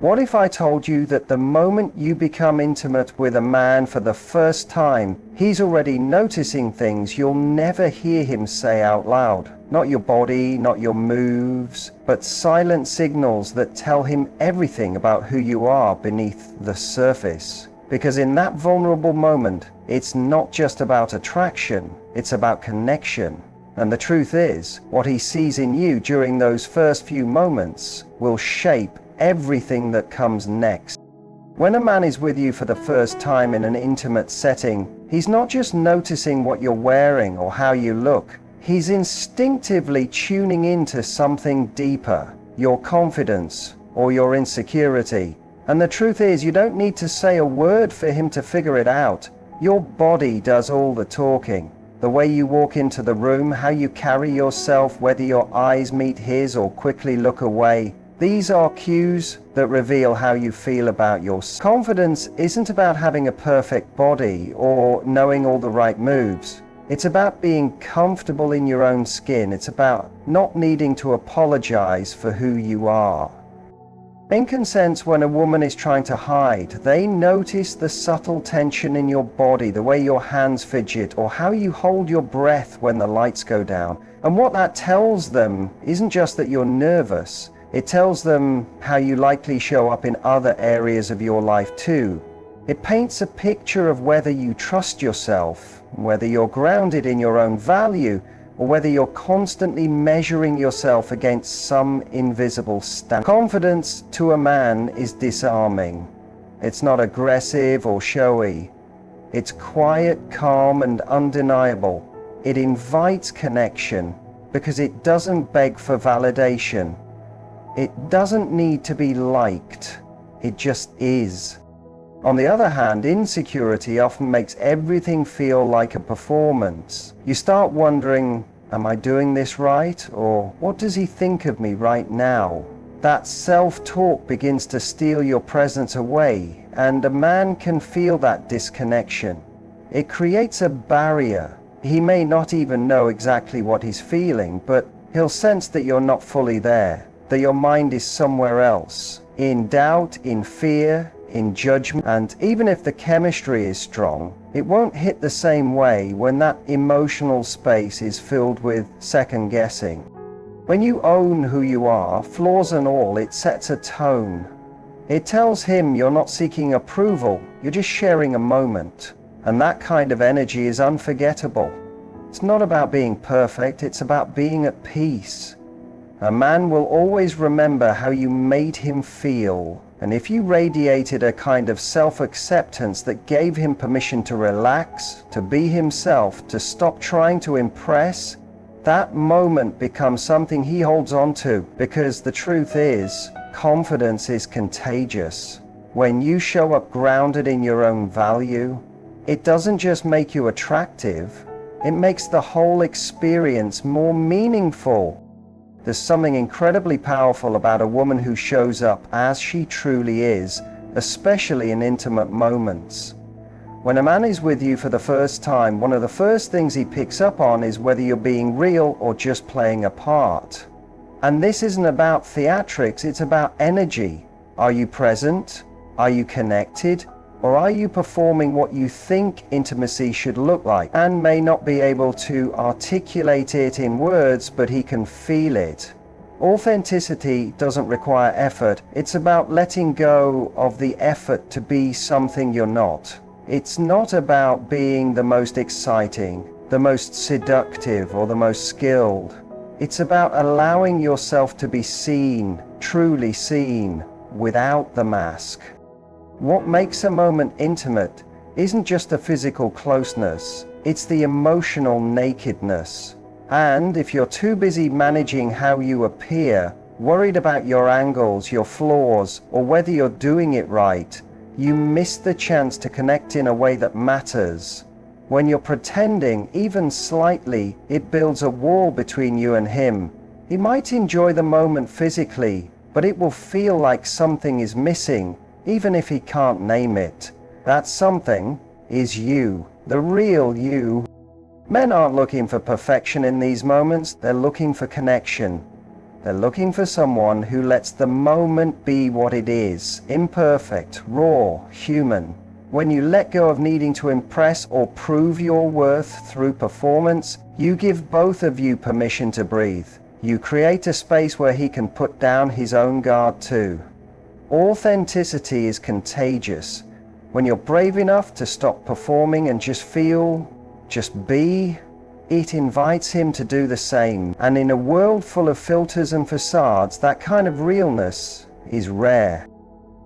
What if I told you that the moment you become intimate with a man for the first time, he's already noticing things you'll never hear him say out loud? Not your body, not your moves, but silent signals that tell him everything about who you are beneath the surface. Because in that vulnerable moment, it's not just about attraction, it's about connection. And the truth is, what he sees in you during those first few moments will shape everything that comes next. When a man is with you for the first time in an intimate setting, he's not just noticing what you're wearing or how you look. He's instinctively tuning into something deeper, your confidence or your insecurity. And the truth is, you don't need to say a word for him to figure it out. Your body does all the talking. The way you walk into the room, how you carry yourself, whether your eyes meet his or quickly look away. These are cues that reveal how you feel about yourself. Confidence isn't about having a perfect body or knowing all the right moves. It's about being comfortable in your own skin. It's about not needing to apologize for who you are. Men can sense when a woman is trying to hide. They notice the subtle tension in your body, the way your hands fidget, or how you hold your breath when the lights go down. And what that tells them isn't just that you're nervous. It tells them how you likely show up in other areas of your life too. It paints a picture of whether you trust yourself, whether you're grounded in your own value, or whether you're constantly measuring yourself against some invisible standard. Confidence to a man is disarming. It's not aggressive or showy. It's quiet, calm, and undeniable. It invites connection because it doesn't beg for validation. It doesn't need to be liked, it just is. On the other hand, insecurity often makes everything feel like a performance. You start wondering, am I doing this right? Or what does he think of me right now? That self-talk begins to steal your presence away, and a man can feel that disconnection. It creates a barrier. He may not even know exactly what he's feeling, but he'll sense that you're not fully there, that your mind is somewhere else, in doubt, in fear, in judgment. And even if the chemistry is strong, it won't hit the same way when that emotional space is filled with second guessing. When you own who you are, flaws and all, it sets a tone. It tells him you're not seeking approval, you're just sharing a moment. And that kind of energy is unforgettable. It's not about being perfect, it's about being at peace. A man will always remember how you made him feel, and if you radiated a kind of self-acceptance that gave him permission to relax, to be himself, to stop trying to impress, that moment becomes something he holds on to, because the truth is, confidence is contagious. When you show up grounded in your own value, it doesn't just make you attractive, it makes the whole experience more meaningful. There's something incredibly powerful about a woman who shows up as she truly is, especially in intimate moments. When a man is with you for the first time, one of the first things he picks up on is whether you're being real or just playing a part. And this isn't about theatrics, it's about energy. Are you present? Are you connected? Or are you performing what you think intimacy should look like, and may not be able to articulate it in words, but he can feel it? Authenticity doesn't require effort. It's about letting go of the effort to be something you're not. It's not about being the most exciting, the most seductive, or the most skilled. It's about allowing yourself to be seen, truly seen, without the mask. What makes a moment intimate isn't just the physical closeness, it's the emotional nakedness. And if you're too busy managing how you appear, worried about your angles, your flaws, or whether you're doing it right, you miss the chance to connect in a way that matters. When you're pretending, even slightly, it builds a wall between you and him. He might enjoy the moment physically, but it will feel like something is missing, even if he can't name it. That something is you, the real you. Men aren't looking for perfection in these moments, they're looking for connection. They're looking for someone who lets the moment be what it is, imperfect, raw, human. When you let go of needing to impress or prove your worth through performance, you give both of you permission to breathe. You create a space where he can put down his own guard too. Authenticity is contagious. When you're brave enough to stop performing and just feel, just be, it invites him to do the same. And in a world full of filters and facades, that kind of realness is rare.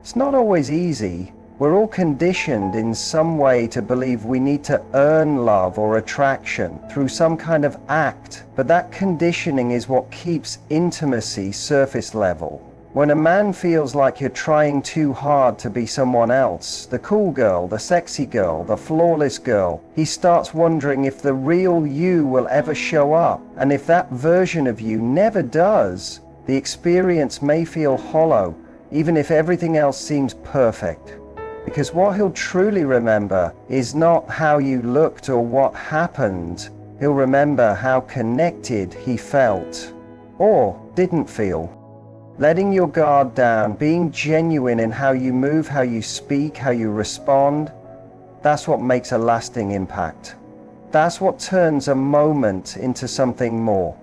It's not always easy. We're all conditioned in some way to believe we need to earn love or attraction through some kind of act, but that conditioning is what keeps intimacy surface level. When a man feels like you're trying too hard to be someone else, the cool girl, the sexy girl, the flawless girl, he starts wondering if the real you will ever show up. And if that version of you never does, the experience may feel hollow, even if everything else seems perfect. Because what he'll truly remember is not how you looked or what happened. He'll remember how connected he felt, or didn't feel. Letting your guard down, being genuine in how you move, how you speak, how you respond, that's what makes a lasting impact. That's what turns a moment into something more.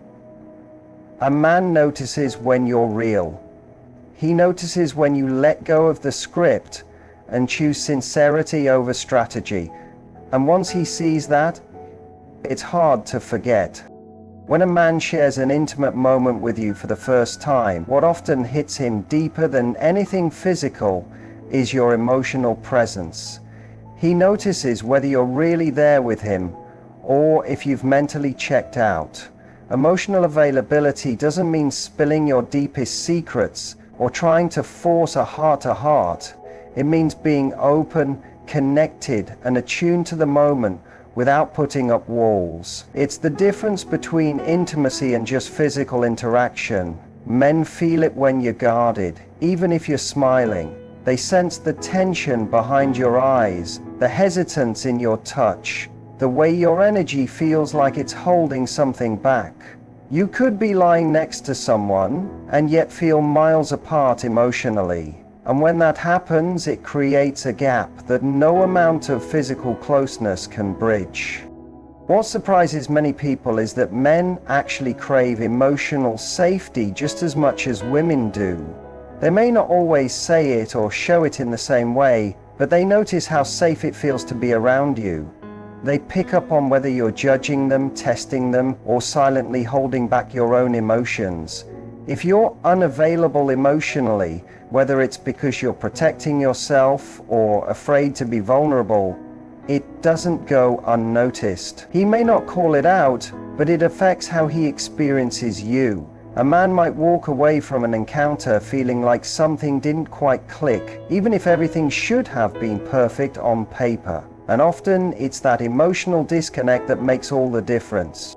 A man notices when you're real. He notices when you let go of the script and choose sincerity over strategy. And once he sees that, it's hard to forget. When a man shares an intimate moment with you for the first time, what often hits him deeper than anything physical is your emotional presence. He notices whether you're really there with him or if you've mentally checked out. Emotional availability doesn't mean spilling your deepest secrets or trying to force a heart-to-heart. It means being open, connected, and attuned to the moment without putting up walls. It's the difference between intimacy and just physical interaction. Men feel it when you're guarded, even if you're smiling. They sense the tension behind your eyes, the hesitance in your touch, the way your energy feels like it's holding something back. You could be lying next to someone and yet feel miles apart emotionally. And when that happens, it creates a gap that no amount of physical closeness can bridge. What surprises many people is that men actually crave emotional safety just as much as women do. They may not always say it or show it in the same way, but they notice how safe it feels to be around you. They pick up on whether you're judging them, testing them, or silently holding back your own emotions. If you're unavailable emotionally, whether it's because you're protecting yourself or afraid to be vulnerable, it doesn't go unnoticed. He may not call it out, but it affects how he experiences you. A man might walk away from an encounter feeling like something didn't quite click, even if everything should have been perfect on paper. And often it's that emotional disconnect that makes all the difference.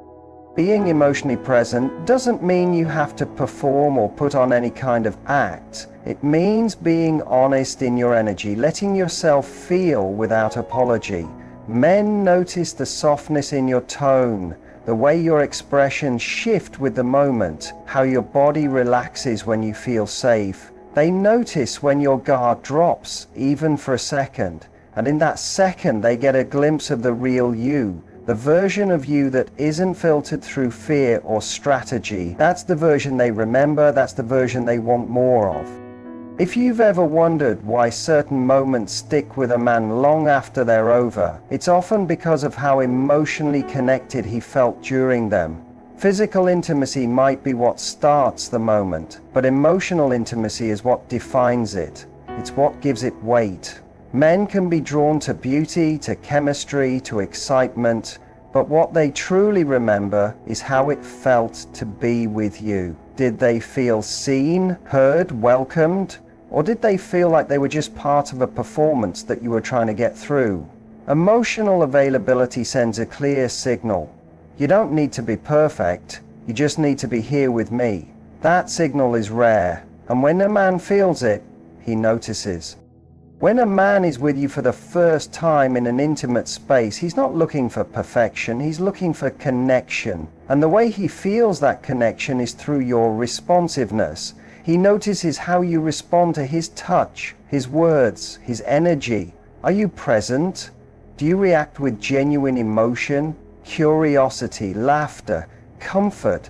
Being emotionally present doesn't mean you have to perform or put on any kind of act. It means being honest in your energy, letting yourself feel without apology. Men notice the softness in your tone, the way your expressions shift with the moment, how your body relaxes when you feel safe. They notice when your guard drops, even for a second. And in that second, they get a glimpse of the real you. The version of you that isn't filtered through fear or strategy. That's the version they remember, that's the version they want more of. If you've ever wondered why certain moments stick with a man long after they're over, it's often because of how emotionally connected he felt during them. Physical intimacy might be what starts the moment, but emotional intimacy is what defines it. It's what gives it weight. Men can be drawn to beauty, to chemistry, to excitement, but what they truly remember is how it felt to be with you. Did they feel seen, heard, welcomed, or did they feel like they were just part of a performance that you were trying to get through? Emotional availability sends a clear signal. You don't need to be perfect, you just need to be here with me. That signal is rare, and when a man feels it, he notices. When a man is with you for the first time in an intimate space, he's not looking for perfection, he's looking for connection. And the way he feels that connection is through your responsiveness. He notices how you respond to his touch, his words, his energy. Are you present? Do you react with genuine emotion, curiosity, laughter, comfort?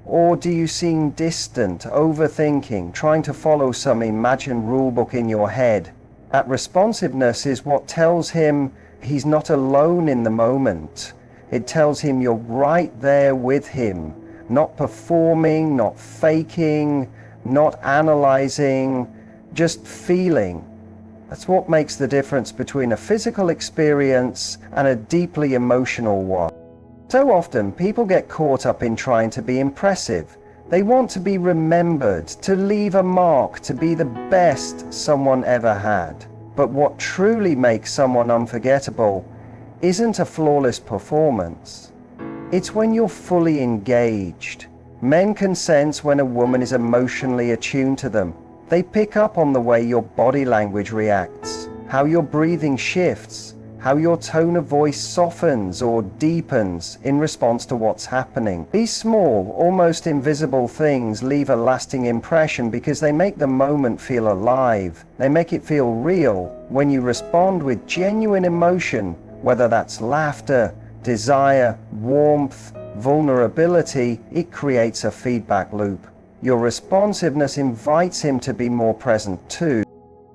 Or do you seem distant, overthinking, trying to follow some imagined rulebook in your head? That responsiveness is what tells him he's not alone in the moment. It tells him you're right there with him, not performing, not faking, not analyzing, just feeling. That's what makes the difference between a physical experience and a deeply emotional one. So often, people get caught up in trying to be impressive. They want to be remembered, to leave a mark, to be the best someone ever had. But what truly makes someone unforgettable isn't a flawless performance. It's when you're fully engaged. Men can sense when a woman is emotionally attuned to them. They pick up on the way your body language reacts, how your breathing shifts, how your tone of voice softens or deepens in response to what's happening. These small, almost invisible things leave a lasting impression because they make the moment feel alive. They make it feel real. When you respond with genuine emotion, whether that's laughter, desire, warmth, vulnerability, it creates a feedback loop. Your responsiveness invites him to be more present too.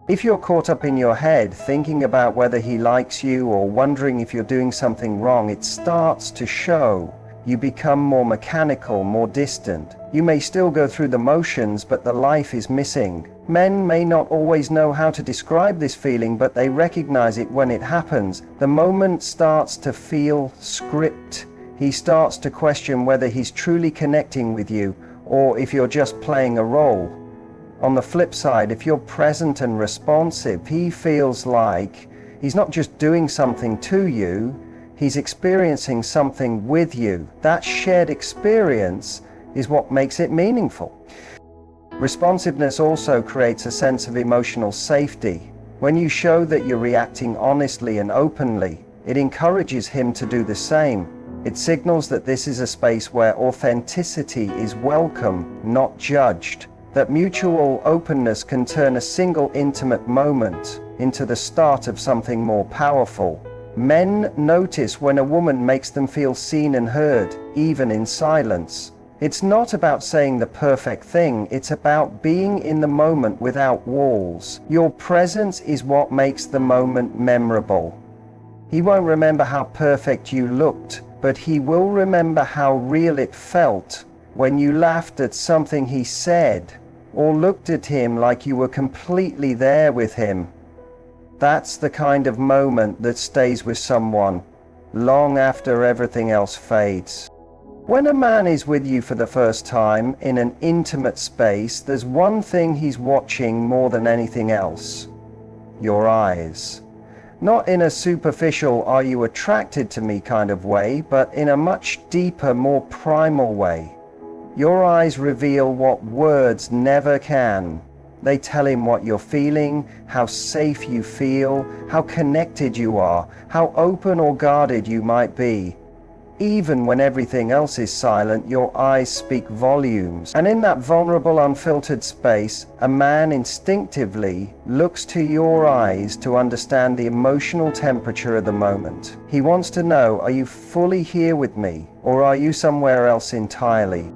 If you're caught up in your head, thinking about whether he likes you or wondering if you're doing something wrong, it starts to show. You become more mechanical, more distant. You may still go through the motions, but the life is missing. Men may not always know how to describe this feeling, but they recognize it when it happens. The moment starts to feel script. He starts to question whether he's truly connecting with you or if you're just playing a role. On the flip side, if you're present and responsive, he feels like he's not just doing something to you, he's experiencing something with you. That shared experience is what makes it meaningful. Responsiveness also creates a sense of emotional safety. When you show that you're reacting honestly and openly, it encourages him to do the same. It signals that this is a space where authenticity is welcome, not judged. That mutual openness can turn a single intimate moment into the start of something more powerful. Men notice when a woman makes them feel seen and heard, even in silence. It's not about saying the perfect thing, it's about being in the moment without walls. Your presence is what makes the moment memorable. He won't remember how perfect you looked, but he will remember how real it felt when you laughed at something he said, or looked at him like you were completely there with him. That's the kind of moment that stays with someone long after everything else fades. When a man is with you for the first time in an intimate space, there's one thing he's watching more than anything else: your eyes. Not in a superficial, are you attracted to me kind of way, but in a much deeper, more primal way. Your eyes reveal what words never can. They tell him what you're feeling, how safe you feel, how connected you are, how open or guarded you might be. Even when everything else is silent, your eyes speak volumes. And in that vulnerable, unfiltered space, a man instinctively looks to your eyes to understand the emotional temperature of the moment. He wants to know, are you fully here with me, or are you somewhere else entirely?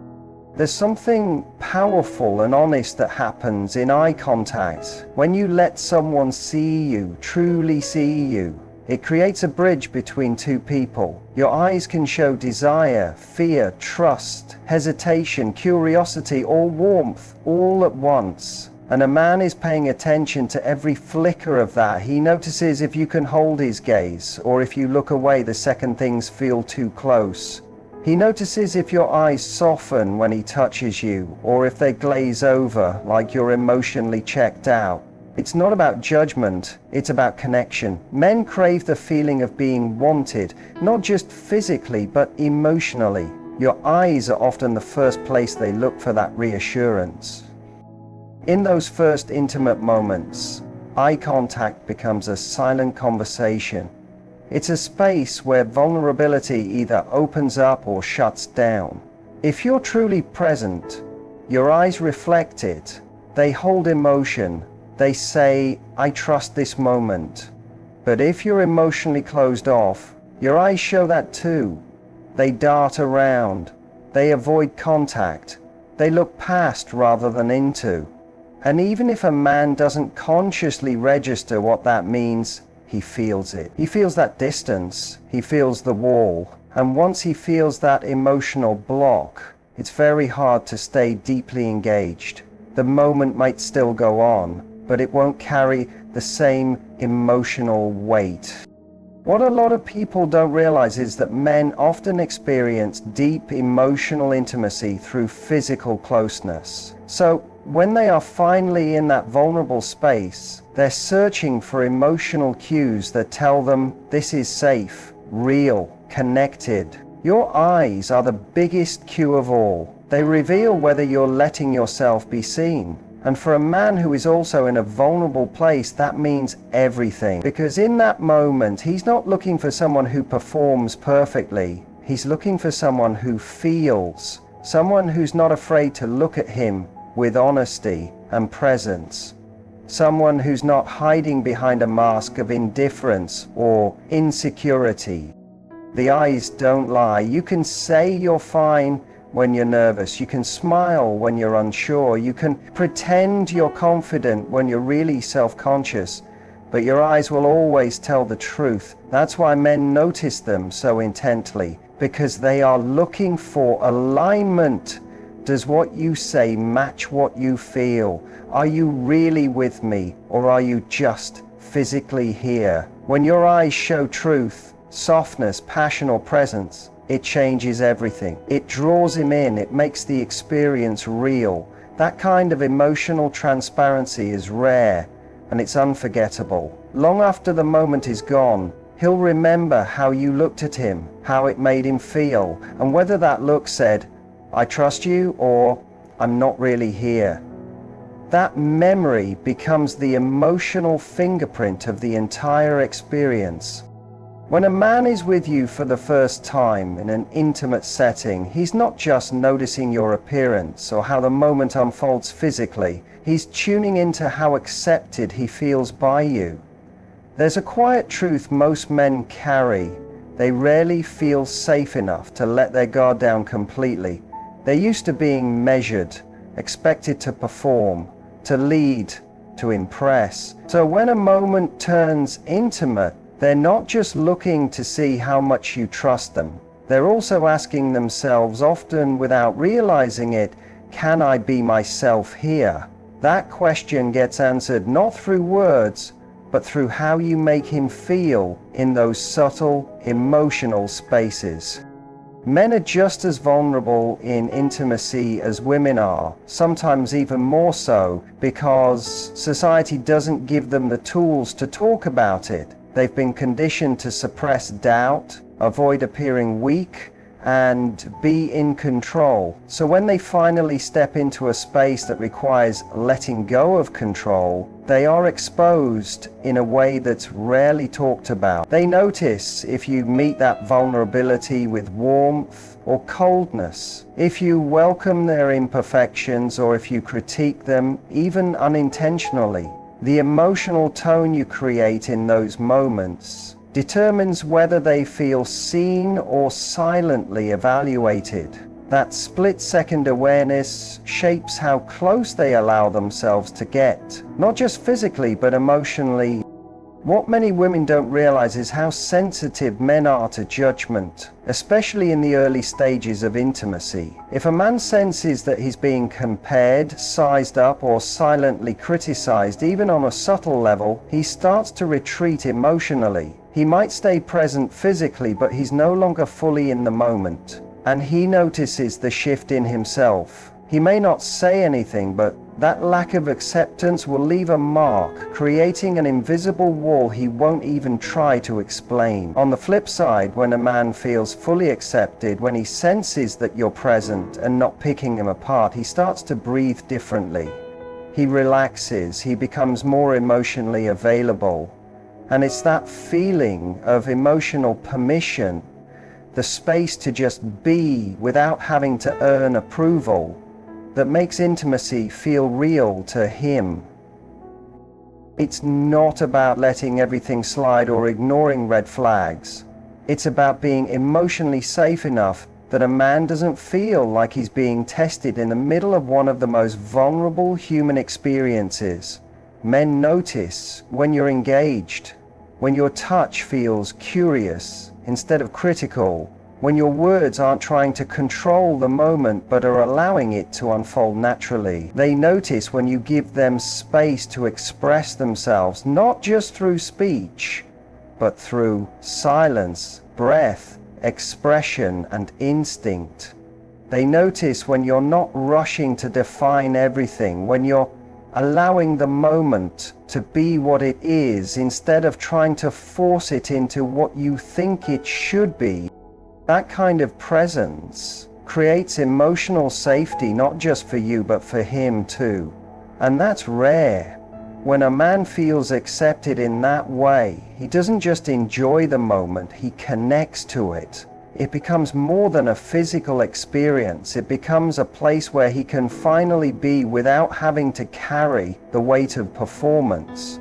There's something powerful and honest that happens in eye contact. When you let someone see you, truly see you, it creates a bridge between two people. Your eyes can show desire, fear, trust, hesitation, curiosity, or warmth, all at once. And a man is paying attention to every flicker of that. He notices if you can hold his gaze, or if you look away the second things feel too close. He notices if your eyes soften when he touches you, or if they glaze over like you're emotionally checked out. It's not about judgment, it's about connection. Men crave the feeling of being wanted, not just physically, but emotionally. Your eyes are often the first place they look for that reassurance. In those first intimate moments, Eye contact becomes a silent conversation. It's a space where vulnerability either opens up or shuts down. If you're truly present, your eyes reflect it. They hold emotion. They say, "I trust this moment." But if you're emotionally closed off, your eyes show that too. They dart around. They avoid contact. They look past rather than into. And even if a man doesn't consciously register what that means, he feels it. He feels that distance. He feels the wall. And once he feels that emotional block, it's very hard to stay deeply engaged. The moment might still go on, but it won't carry the same emotional weight. What a lot of people don't realize is that men often experience deep emotional intimacy through physical closeness. So when they are finally in that vulnerable space, they're searching for emotional cues that tell them this is safe, real, connected. Your eyes are the biggest cue of all. They reveal whether you're letting yourself be seen. And for a man who is also in a vulnerable place, that means everything. Because in that moment, he's not looking for someone who performs perfectly. He's looking for someone who feels, someone who's not afraid to look at him with honesty and presence. Someone who's not hiding behind a mask of indifference or insecurity. The eyes don't lie. You can say you're fine when you're nervous. You can smile when you're unsure. You can pretend you're confident when you're really self-conscious. But your eyes will always tell the truth. That's why men notice them so intently, because they are looking for alignment. Does what you say match what you feel? Are you really with me, or are you just physically here? When your eyes show truth, softness, passion, or presence, it changes everything. It draws him in. It makes the experience real. That kind of emotional transparency is rare, and it's unforgettable. Long after the moment is gone, he'll remember how you looked at him, how it made him feel, and whether that look said, "I trust you," or "I'm not really here." That memory becomes the emotional fingerprint of the entire experience. When a man is with you for the first time in an intimate setting, he's not just noticing your appearance or how the moment unfolds physically. He's tuning into how accepted he feels by you. There's a quiet truth most men carry. They rarely feel safe enough to let their guard down completely. They're used to being measured, expected to perform, to lead, to impress. So when a moment turns intimate, they're not just looking to see how much you trust them. They're also asking themselves, often without realizing it, can I be myself here? That question gets answered not through words, but through how you make him feel in those subtle, emotional spaces. Men are just as vulnerable in intimacy as women are, sometimes even more so, because society doesn't give them the tools to talk about it. They've been conditioned to suppress doubt, avoid appearing weak, and be in control. So when they finally step into a space that requires letting go of control, they are exposed in a way that's rarely talked about. They notice if you meet that vulnerability with warmth or coldness, if you welcome their imperfections or if you critique them, even unintentionally. The emotional tone you create in those moments determines whether they feel seen or silently evaluated. That split-second awareness shapes how close they allow themselves to get, not just physically but emotionally. What many women don't realize is how sensitive men are to judgment, especially in the early stages of intimacy. If a man senses that he's being compared, sized up, or silently criticized, even on a subtle level, he starts to retreat emotionally. He might stay present physically, but he's no longer fully in the moment. And he notices the shift in himself. He may not say anything, but that lack of acceptance will leave a mark, creating an invisible wall he won't even try to explain. On the flip side, when a man feels fully accepted, when he senses that you're present and not picking him apart, he starts to breathe differently. He relaxes, he becomes more emotionally available. And it's that feeling of emotional permission, the space to just be without having to earn approval, that makes intimacy feel real to him. It's not about letting everything slide or ignoring red flags. It's about being emotionally safe enough that a man doesn't feel like he's being tested in the middle of one of the most vulnerable human experiences. Men notice when you're engaged, when your touch feels curious instead of critical, when your words aren't trying to control the moment but are allowing it to unfold naturally. They notice when you give them space to express themselves, not just through speech, but through silence, breath, expression, and instinct. They notice when you're not rushing to define everything, when you're allowing the moment to be what it is instead of trying to force it into what you think it should be. That kind of presence creates emotional safety, not just for you, but for him too. And that's rare. When a man feels accepted in that way, he doesn't just enjoy the moment, he connects to it. It becomes more than a physical experience. It becomes a place where he can finally be without having to carry the weight of performance.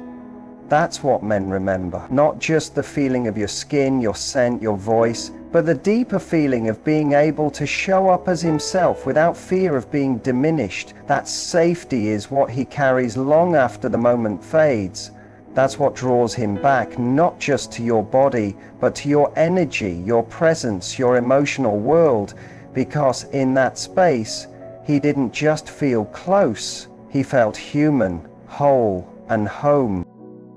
That's what men remember. Not just the feeling of your skin, your scent, your voice, but the deeper feeling of being able to show up as himself without fear of being diminished. That safety is what he carries long after the moment fades. That's what draws him back, not just to your body, but to your energy, your presence, your emotional world, because in that space, he didn't just feel close, he felt human, whole, and home.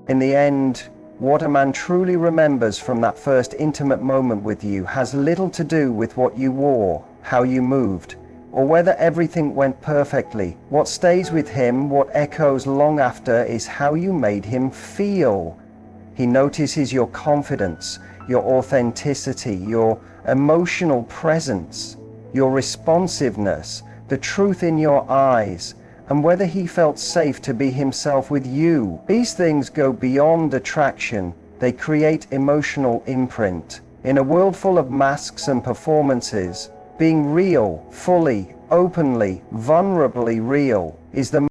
In the end, what a man truly remembers from that first intimate moment with you has little to do with what you wore, how you moved, or whether everything went perfectly. What stays with him, what echoes long after, is how you made him feel. He notices your confidence, your authenticity, your emotional presence, your responsiveness, the truth in your eyes, and whether he felt safe to be himself with you. These things go beyond attraction. They create emotional imprint. In a world full of masks and performances, being real, fully, openly, vulnerably real is the